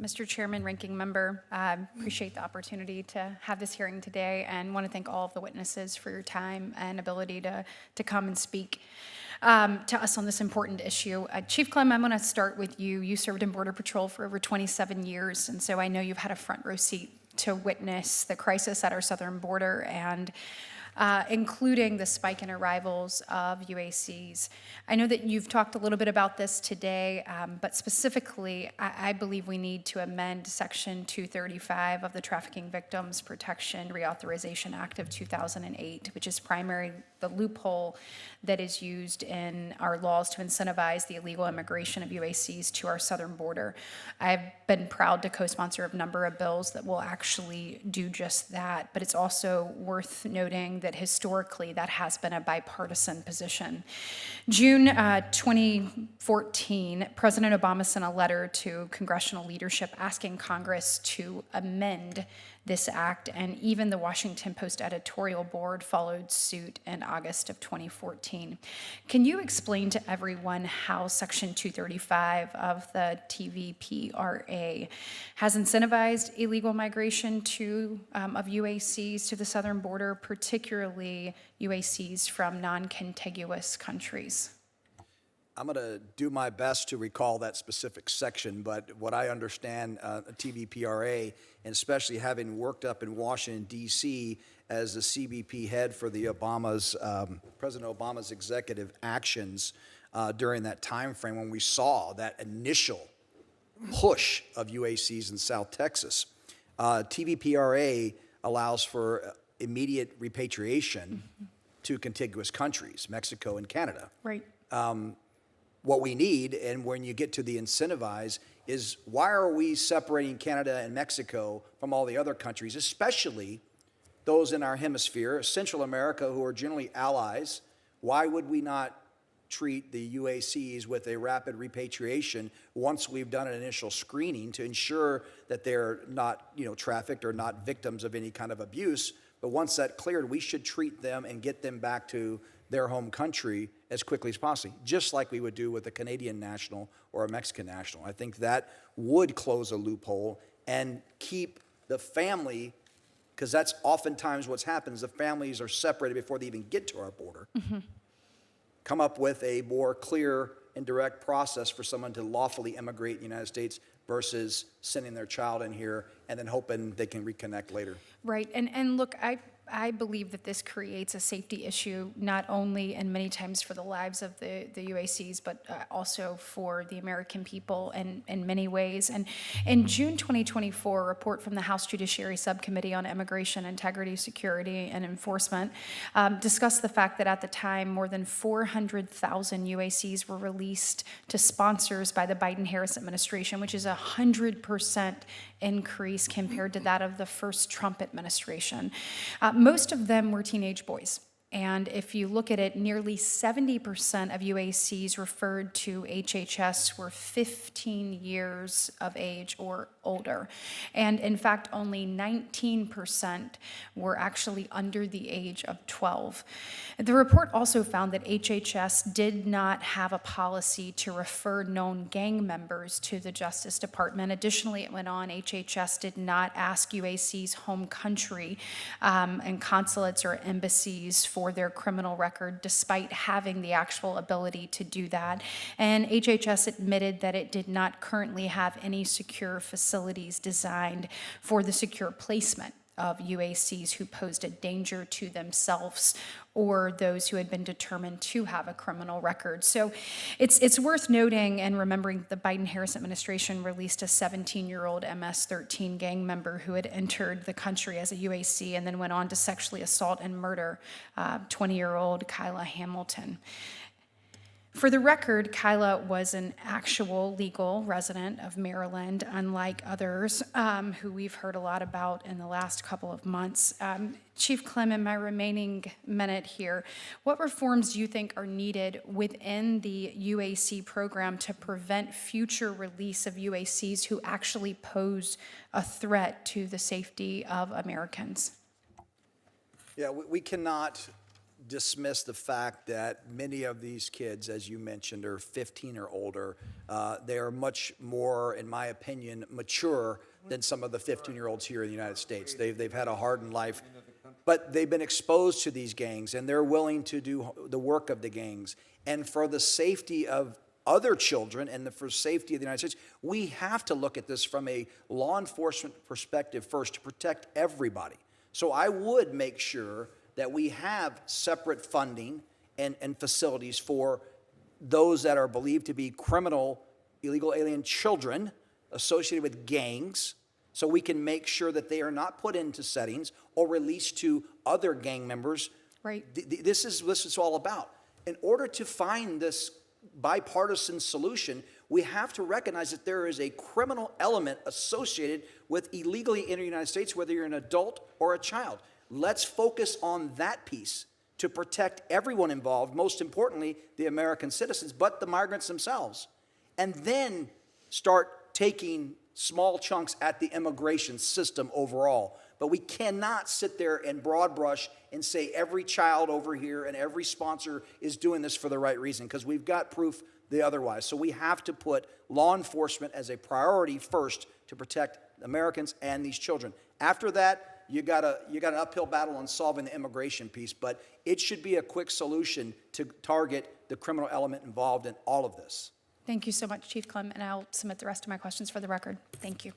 Mr. Chairman, Ranking Member, appreciate the opportunity to have this hearing today and want to thank all of the witnesses for your time and ability to come and speak to us on this important issue. Chief Clem, I'm going to start with you. You served in Border Patrol for over 27 years, and so I know you've had a front row seat to witness the crisis at our southern border and including the spike in arrivals of UACs. I know that you've talked a little bit about this today, but specifically, I believe we need to amend Section 235 of the Trafficking Victims Protection Reauthorization Act of 2008, which is primarily the loophole that is used in our laws to incentivize the illegal immigration of UACs to our southern border. I've been proud to co-sponsor a number of bills that will actually do just that, but it's also worth noting that historically that has been a bipartisan position. June 2014, President Obama sent a letter to congressional leadership asking Congress to amend this act, and even the Washington Post editorial board followed suit in August of 2014. Can you explain to everyone how Section 235 of the TVPRA has incentivized illegal migration of UACs to the southern border, particularly UACs from non-contiguous countries? I'm going to do my best to recall that specific section, but what I understand, TVPRA, and especially having worked up in Washington, D.C. as the CBP head for the President Obama's executive actions during that time frame when we saw that initial push of UACs in South Texas, TVPRA allows for immediate repatriation to contiguous countries, Mexico and Canada. Right. What we need, and when you get to the incentivize, is why are we separating Canada and Mexico from all the other countries, especially those in our hemisphere, Central America, who are generally allies? Why would we not treat the UACs with a rapid repatriation once we've done an initial screening to ensure that they're not, trafficked or not victims of any kind of abuse? But once that cleared, we should treat them and get them back to their home country as quickly as possible, just like we would do with a Canadian national or a Mexican national. I think that would close a loophole and keep the family, because that's oftentimes what happens, the families are separated before they even get to our border. Come up with a more clear and direct process for someone to lawfully immigrate in the United States versus sending their child in here and then hoping they can reconnect later. Right, and look, I believe that this creates a safety issue, not only and many times for the lives of the UACs, but also for the American people in many ways. And in June 2024, a report from the House Judiciary Subcommittee on Immigration, Integrity, Security, and Enforcement discussed the fact that at the time, more than 400,000 UACs were released to sponsors by the Biden-Harris administration, which is 100% increase compared to that of the first Trump administration. Most of them were teenage boys. And if you look at it, nearly 70% of UACs referred to HHS were 15 years of age or older. And in fact, only 19% were actually under the age of 12. The report also found that HHS did not have a policy to refer known gang members to the Justice Department. Additionally, it went on, HHS did not ask UAC's home country and consulates or embassies for their criminal record, despite having the actual ability to do that. And HHS admitted that it did not currently have any secure facilities designed for the secure placement of UACs who posed a danger to themselves or those who had been determined to have a criminal record. So it's worth noting and remembering the Biden-Harris administration released a 17-year-old MS-13 gang member who had entered the country as a UAC and then went on to sexually assault and murder 20-year-old Kyla Hamilton. For the record, Kyla was an actual legal resident of Maryland, unlike others who we've heard a lot about in the last couple of months. Chief Clem, in my remaining minute here, what reforms do you think are needed within the UAC program to prevent future release of UACs who actually pose a threat to the safety of Americans? Yeah, we cannot dismiss the fact that many of these kids, as you mentioned, are 15 or older. They are much more, in my opinion, mature than some of the 15-year-olds here in the United States. They've had a hardened life, but they've been exposed to these gangs, and they're willing to do the work of the gangs. And for the safety of other children and for safety of the United States, we have to look at this from a law enforcement perspective first to protect everybody. So I would make sure that we have separate funding and facilities for those that are believed to be criminal, illegal alien children associated with gangs, so we can make sure that they are not put into settings or released to other gang members. Right. This is what it's all about. In order to find this bipartisan solution, we have to recognize that there is a criminal element associated with illegally entering the United States, whether you're an adult or a child. Let's focus on that piece to protect everyone involved, most importantly, the American citizens, but the migrants themselves. And then start taking small chunks at the immigration system overall. But we cannot sit there and broad brush and say every child over here and every sponsor is doing this for the right reason, because we've got proof the otherwise. So we have to put law enforcement as a priority first to protect Americans and these children. After that, you got an uphill battle on solving the immigration piece, but it should be a quick solution to target the criminal element involved in all of this. Thank you so much, Chief Clem, and I'll submit the rest of my questions for the record. Thank you.